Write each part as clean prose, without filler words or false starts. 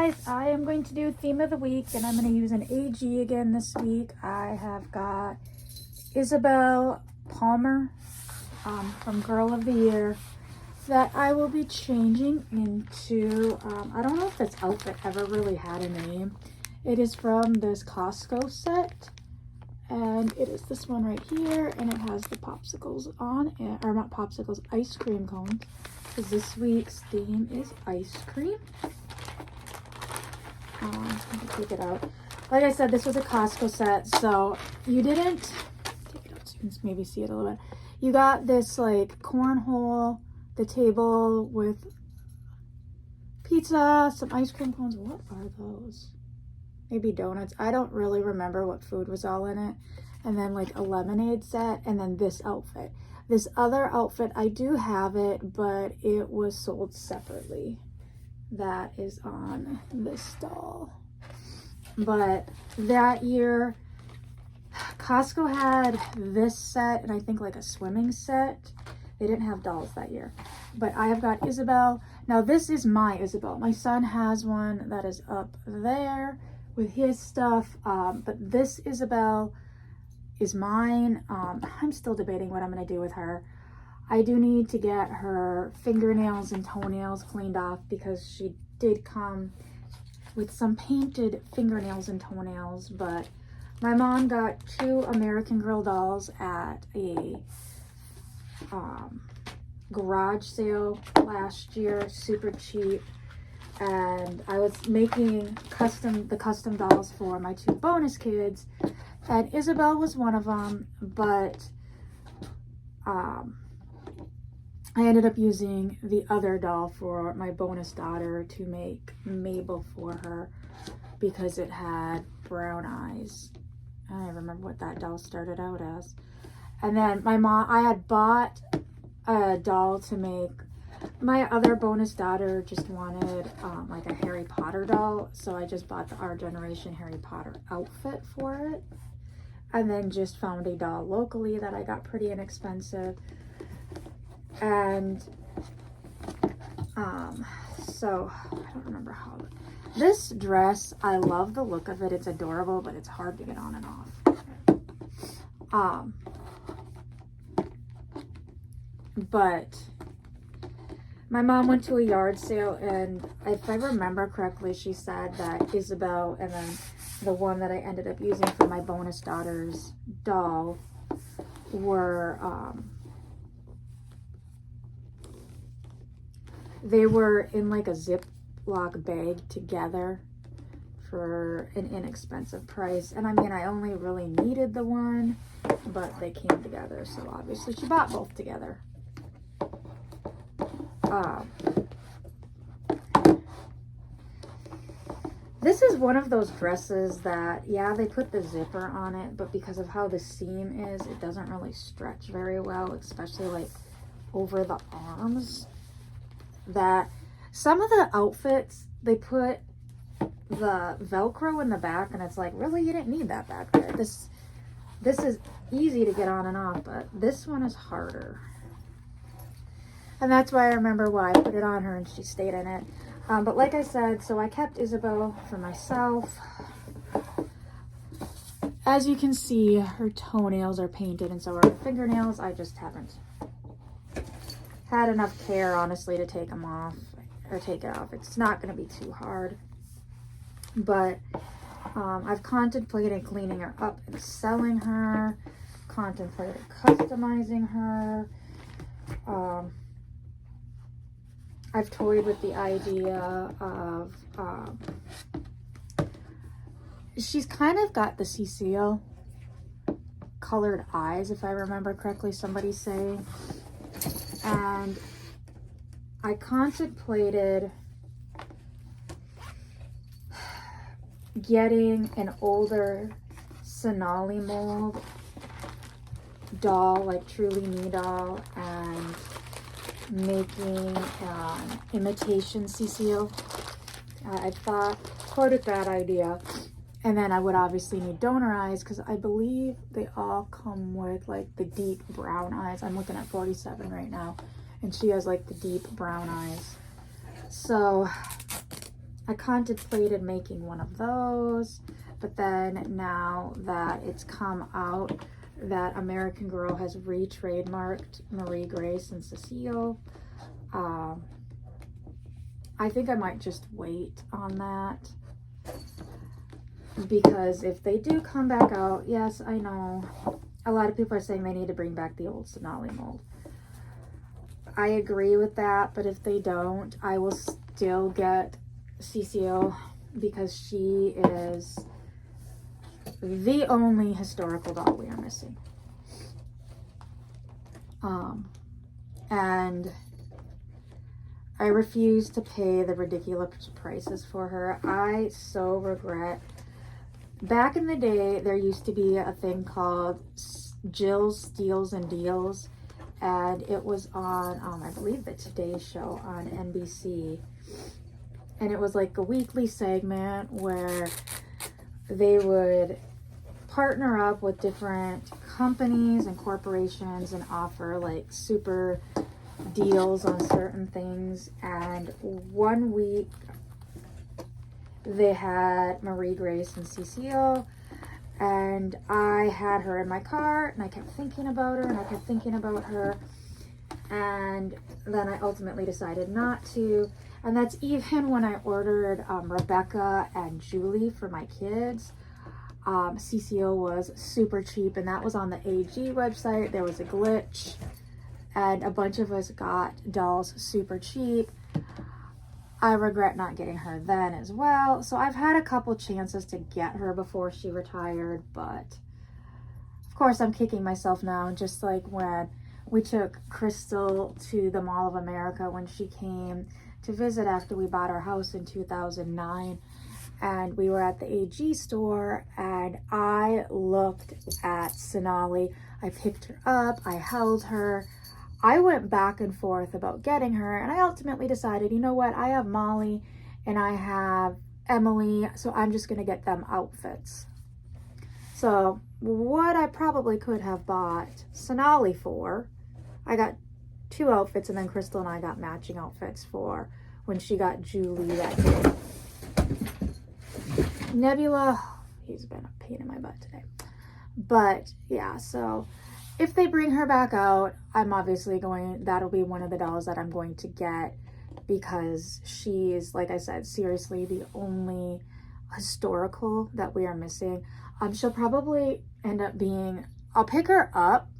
guys, I am going to do theme of the week, and I'm going to use an AG again this week. I have got Isabel Palmer from Girl of the Year that I will be changing into, I don't know if this outfit ever really had a name. It is from this Costco set, and it is this one right here, and it has the popsicles on it, or not popsicles, ice cream cones, because this week's theme is ice cream. Let me take it out. Like I said, this was a Costco set, so you didn't, take it out so you can maybe see it a little bit. You got this like cornhole, the table with pizza, some ice cream cones. What are those? Maybe donuts. I don't really remember what food was all in it. And then like a lemonade set, and then this outfit. This other outfit, I do have it, but it was sold separately. That is on this doll. But that year, Costco had this set, and I think like a swimming set. They didn't have dolls that year. But I have got Isabel. Now this is my Isabel. My son has one that is up there with his stuff. But this Isabel is mine. I'm still debating what I'm going to do with her. I do need to get her fingernails and toenails cleaned off because she did come with some painted fingernails and toenails. But my mom got 2 American Girl dolls at a garage sale last year, super cheap. And I was making the custom dolls for my 2 bonus kids, and Isabel was one of them, but I ended up using the other doll for my bonus daughter to make Mabel for her because it had brown eyes. I don't remember what that doll started out as. And then I had bought a doll to make. My other bonus daughter just wanted like a Harry Potter doll, so I just bought the Our Generation Harry Potter outfit for it. And then just found a doll locally that I got pretty inexpensive. And so I don't remember how. This dress, I love the look of it. It's adorable, but it's hard to get on and off. But my mom went to a yard sale, and if I remember correctly, she said that Isabel and then the one that I ended up using for my bonus daughter's doll were, they were in like a Ziploc bag together for an inexpensive price. And I mean, I only really needed the one, but they came together, so obviously she bought both together. This is one of those dresses that, yeah, they put the zipper on it, but because of how the seam is, it doesn't really stretch very well, especially like over the arms. That some of the outfits, they put the Velcro in the back, and it's like, really, you didn't need that back there. This is easy to get on and off, but this one is harder. And that's why I remember why I put it on her and she stayed in it. But like I said, so I kept Isabel for myself. As you can see, her toenails are painted, and so are her fingernails. I just haven't had enough care, honestly, to take them off or take it off. It's not going to be too hard. But I've contemplated cleaning her up and selling her, contemplated customizing her. I've toyed with the idea of, she's kind of got the Cecile colored eyes, if I remember correctly, somebody's saying. And I contemplated getting an older Sonali mold doll, like truly me doll, and making imitation Cecile. I thought, quoted that idea, and then I would obviously need donor eyes because I believe they all come with like the deep brown eyes. I'm looking at 47 right now, and she has like the deep brown eyes. So I contemplated making one of those, but then now that it's come out that American Girl has re-trademarked Marie Grace and Cecile, I think I might just wait on that, because if they do come back out, yes, I know a lot of people are saying they need to bring back the old Sonali mold. I agree with that, but if they don't, I will still get Cecile, because she is the only historical doll we are missing. And I refuse to pay the ridiculous prices for her. I so regret. Back in the day, there used to be a thing called Jill's Steals and Deals, and it was on, I believe, the Today Show on NBC. And it was like a weekly segment where they would partner up with different companies and corporations and offer like super deals on certain things. And one week they had Marie Grace and Cecile, and I had her in my car, and I kept thinking about her, and I kept thinking about her, and then I ultimately decided not to. And that's even when I ordered Rebecca and Julie for my kids. Cecile was super cheap, and that was on the AG website. There was a glitch, and a bunch of us got dolls super cheap. I regret not getting her then as well. So I've had a couple chances to get her before she retired, but of course I'm kicking myself now, just like when we took Crystal to the Mall of America when she came to visit after we bought our house in 2009. And we were at the AG store, and I looked at Sonali. I picked her up, I held her. I went back and forth about getting her, and I ultimately decided, you know what, I have Molly and I have Emily, so I'm just going to get them outfits. So what I probably could have bought Sonali for, I got 2 outfits, and then Crystal and I got matching outfits for when she got Julie that day. Nebula, he's been a pain in my butt today. But yeah, so if they bring her back out, I'm obviously that'll be one of the dolls that I'm going to get, because she is, like I said, seriously the only historical that we are missing. She'll probably end up being, I'll pick her up,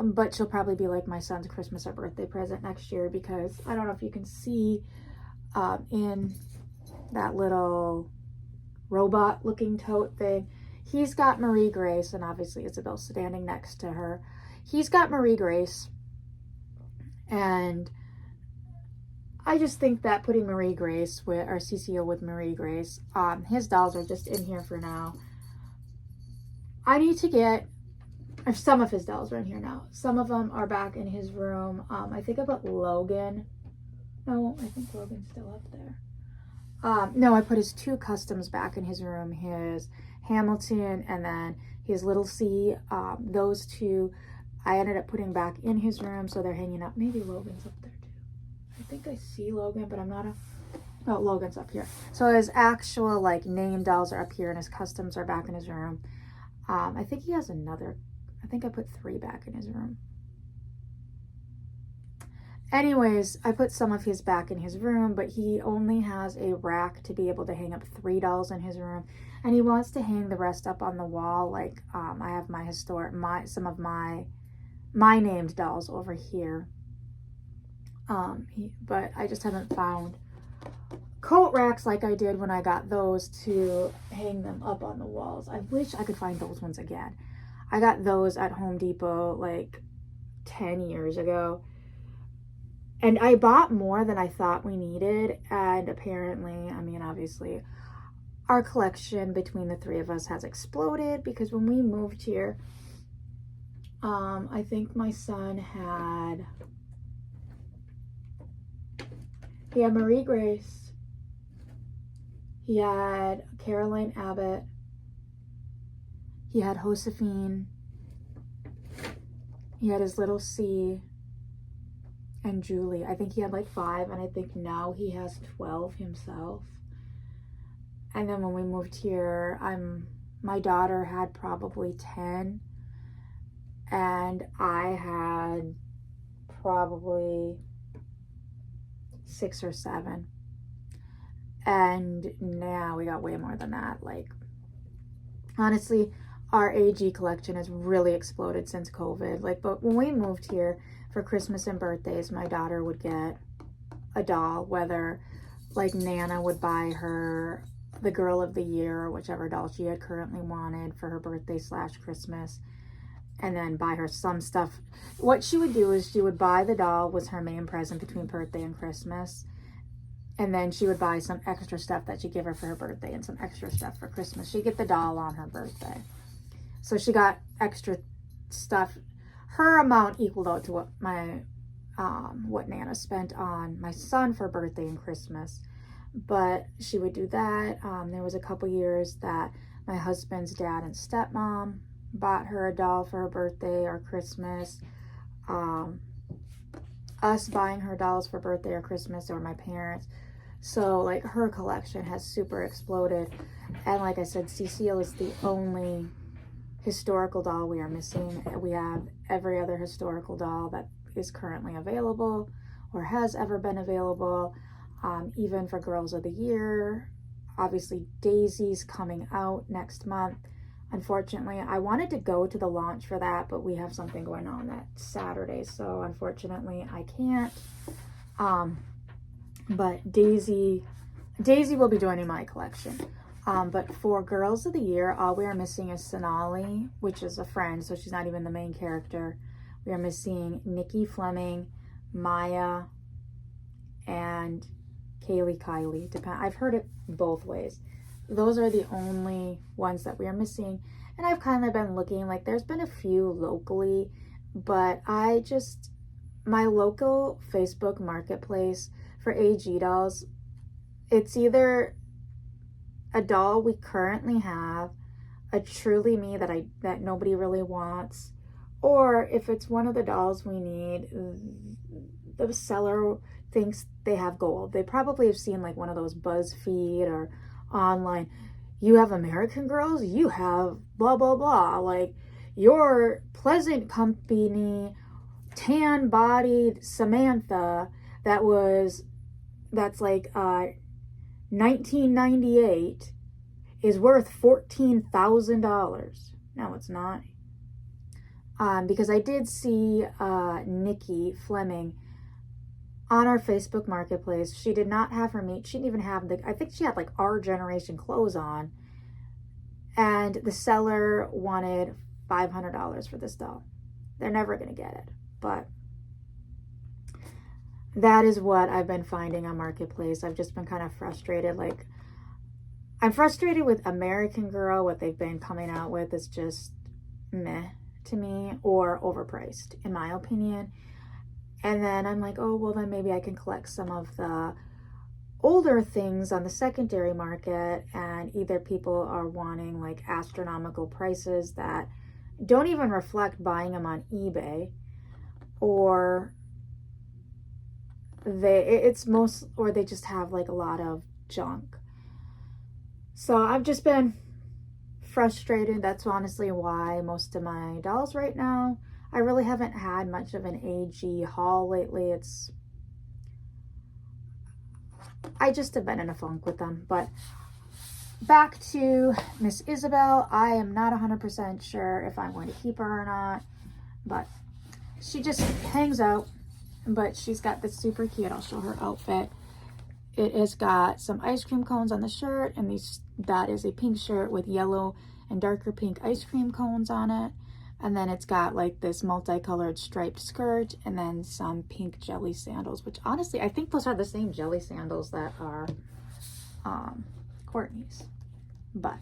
but she'll probably be like my son's Christmas or birthday present next year, because I don't know if you can see in that little robot looking tote thing, he's got Marie Grace, and obviously Isabel standing next to her. He's got Marie Grace, and I just think that putting Marie Grace with, or Cecile with Marie Grace, his dolls are just in here for now. I need to get, or some of his dolls are in here now. Some of them are back in his room. I think I put Logan. No, I think Logan's still up there. No, I put his 2 customs back in his room, his Hamilton and then his Little C. Those 2 I ended up putting back in his room, so they're hanging up. Maybe Logan's up there too. I think I see Logan, but I'm not no, Logan's up here. So his actual like name dolls are up here, and his customs are back in his room. I think he has another, I think I put 3 back in his room. Anyways, I put some of his back in his room, but he only has a rack to be able to hang up 3 dolls in his room, and he wants to hang the rest up on the wall. Like I have my some of my named dolls over here. But I just haven't found coat racks like I did when I got those to hang them up on the walls. I wish I could find those ones again. I got those at Home Depot like 10 years ago. And I bought more than I thought we needed. And apparently, I mean, obviously, our collection between the 3 of us has exploded, because when we moved here, I think my son had Marie Grace, he had Caroline Abbott, he had Josephine, he had his Little C, and Julie. I think he had like 5, and I think now he has 12 himself. And then when we moved here, my daughter had probably 10, and I had probably 6 or 7. And now we got way more than that. Like, honestly, our AG collection has really exploded since COVID. Like, but when we moved here for Christmas and birthdays, my daughter would get a doll, whether like Nana would buy her the Girl of the Year or whichever doll she had currently wanted for her birthday / Christmas, and then buy her some stuff. What she would do is she would buy the doll, was her main present between birthday and Christmas, and then she would buy some extra stuff that she'd give her for her birthday and some extra stuff for Christmas. She'd get the doll on her birthday. So she got extra stuff. Her amount equaled out to what Nana spent on my son for birthday and Christmas. But she would do that. There was a couple years that my husband's dad and stepmom bought her a doll for her birthday or Christmas. Us buying her dolls for birthday or Christmas, or my parents. So like her collection has super exploded. And like I said, Cecile is the only historical doll we are missing. We have every other historical doll that is currently available or has ever been available, even for Girls of the Year. Obviously Daisy's coming out next month. Unfortunately, I wanted to go to the launch for that, but we have something going on that Saturday, so unfortunately I can't. But Daisy will be joining my collection. But for Girls of the Year, all we are missing is Sonali, which is a friend, so she's not even the main character. We are missing Nikki Fleming, Maya, and Kylie. I've heard it both ways. Those are the only ones that we are missing. And I've kind of been looking, like there's been a few locally, but my local Facebook marketplace for AG dolls, it's either a doll we currently have, a Truly Me that nobody really wants, or if it's one of the dolls we need, the seller thinks they have gold. They probably have seen like one of those BuzzFeed or online, you have American Girls, you have blah blah blah, like your Pleasant Company tan bodied Samantha that's like 1998 is worth $14,000. No, it's not. Because I did see Nikki Fleming on our Facebook marketplace. She did not have her meat. She didn't even have I think she had like our generation clothes on. And the seller wanted $500 for this doll. They're never going to get it. But that is what I've been finding on Marketplace. I've just been kind of frustrated. Like, I'm frustrated with American Girl. What they've been coming out with is just meh to me, or overpriced, in my opinion. And then I'm like, oh, well, then maybe I can collect some of the older things on the secondary market, and either people are wanting like astronomical prices that don't even reflect buying them on eBay, or they just have like a lot of junk. So I've just been frustrated. That's honestly why most of my dolls right now, I really haven't had much of an AG haul lately. I just have been in a funk with them. But back to Miss Isabel. I am not 100% sure if I'm going to keep her or not, but she just hangs out. But she's got this super cute, I'll show her outfit. It has got some ice cream cones on the shirt, and that is a pink shirt with yellow and darker pink ice cream cones on it. And then it's got like this multicolored striped skirt, and then some pink jelly sandals, which honestly, I think those are the same jelly sandals that are Courtney's. But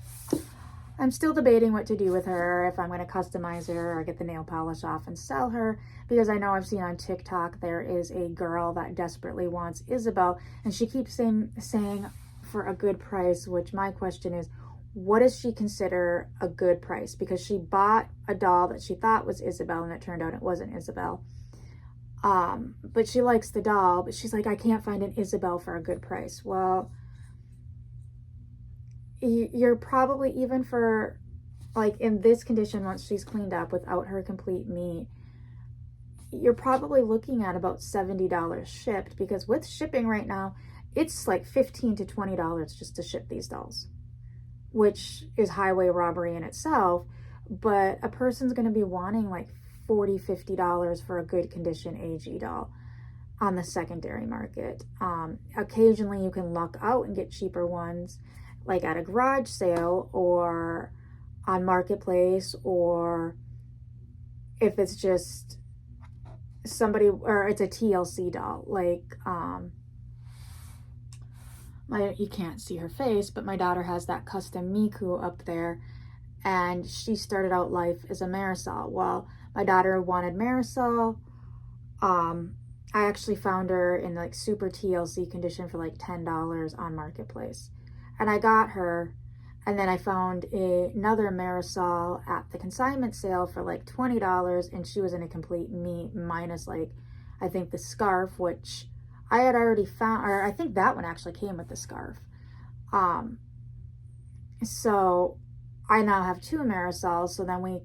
I'm still debating what to do with her, if I'm going to customize her or get the nail polish off and sell her, because I know I've seen on TikTok there is a girl that desperately wants Isabel, and she keeps saying for a good price, which my question is, what does she consider a good price? Because she bought a doll that she thought was Isabel, and it turned out it wasn't Isabel. But she likes the doll, but she's like, I can't find an Isabel for a good price. Well, you're probably, even for like in this condition, once she's cleaned up without her complete meat, you're probably looking at about $70 shipped, because with shipping right now, it's like $15 to $20 just to ship these dolls, which is highway robbery in itself. But a person's going to be wanting like $40, $50 for a good condition AG doll on the secondary market. Occasionally you can luck out and get cheaper ones, like at a garage sale or on Marketplace, or if it's just somebody, or it's a TLC doll, like you can't see her face, but my daughter has that custom Miku up there, and she started out life as a Marisol. Well, my daughter wanted Marisol. I actually found her in like super TLC condition for like $10 on Marketplace, and I got her. And then I found another Marisol at the consignment sale for like $20, and she was in a complete meat, minus like, I think the scarf, which I had already found, or I think that one actually came with the scarf. So I now have two Marisols. So then we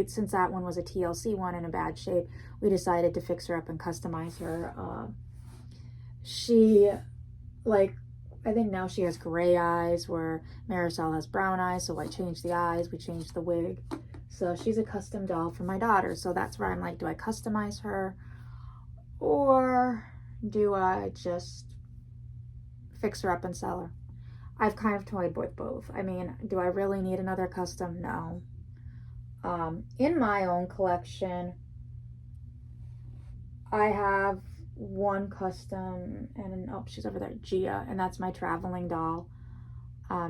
since that one was a TLC one in a bad shape, we decided to fix her up and customize her. She, like, I think now she has gray eyes where Marisol has brown eyes. So I changed the eyes, we changed the wig. So she's a custom doll for my daughter. So that's where I'm like, do I customize her, or do I just fix her up and sell her? I've kind of toyed with both. I mean, do I really need another custom? No. In my own collection, I have one custom, and oh, she's over there, Gia, and that's my traveling doll.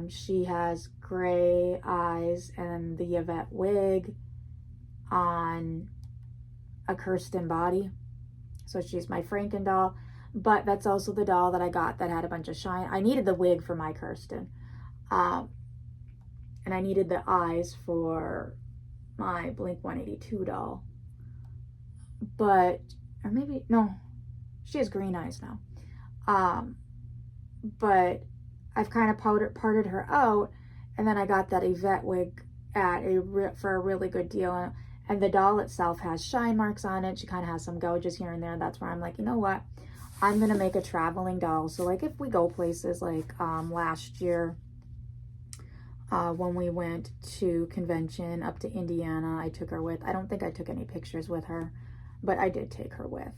She has gray eyes and the Yvette wig on a Kirsten body, so she's my Franken doll. But that's also the doll that I got that had a bunch of shine. I needed the wig for my Kirsten, and I needed the eyes for my Blink 182 doll. But, or maybe, no, she has green eyes now. But I've kind of parted her out, and then I got that Yvette wig at for a really good deal. And the doll itself has shine marks on it. She kind of has some gouges here and there. That's where I'm like, you know what? I'm going to make a traveling doll. So like if we go places like last year, when we went to convention up to Indiana, I took her with. I don't think I took any pictures with her, but I did take her with.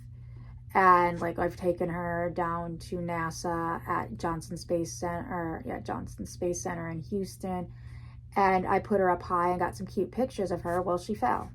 And like I've taken her down to NASA at Johnson Space Center in Houston, and I put her up high and got some cute pictures of her. Well, she fell.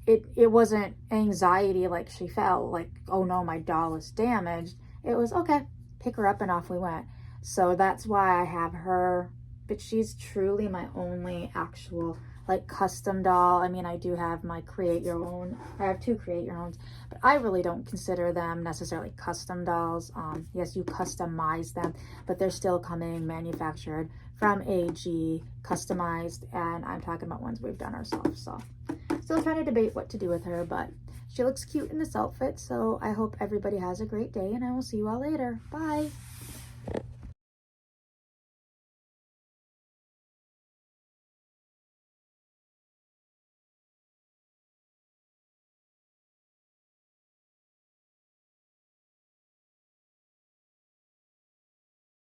It wasn't anxiety like she fell, like, oh no, my doll is damaged. It was, okay, pick her up and off we went. So that's why I have her, but she's truly my only actual like custom doll. I mean, I do have my create your own. I have two create your owns, but I really don't consider them necessarily custom dolls. Yes, you customize them, but they're still coming manufactured from AG, customized, and I'm talking about ones we've done ourselves. So still trying to debate what to do with her, but she looks cute in this outfit. So I hope everybody has a great day, and I will see you all later. Bye.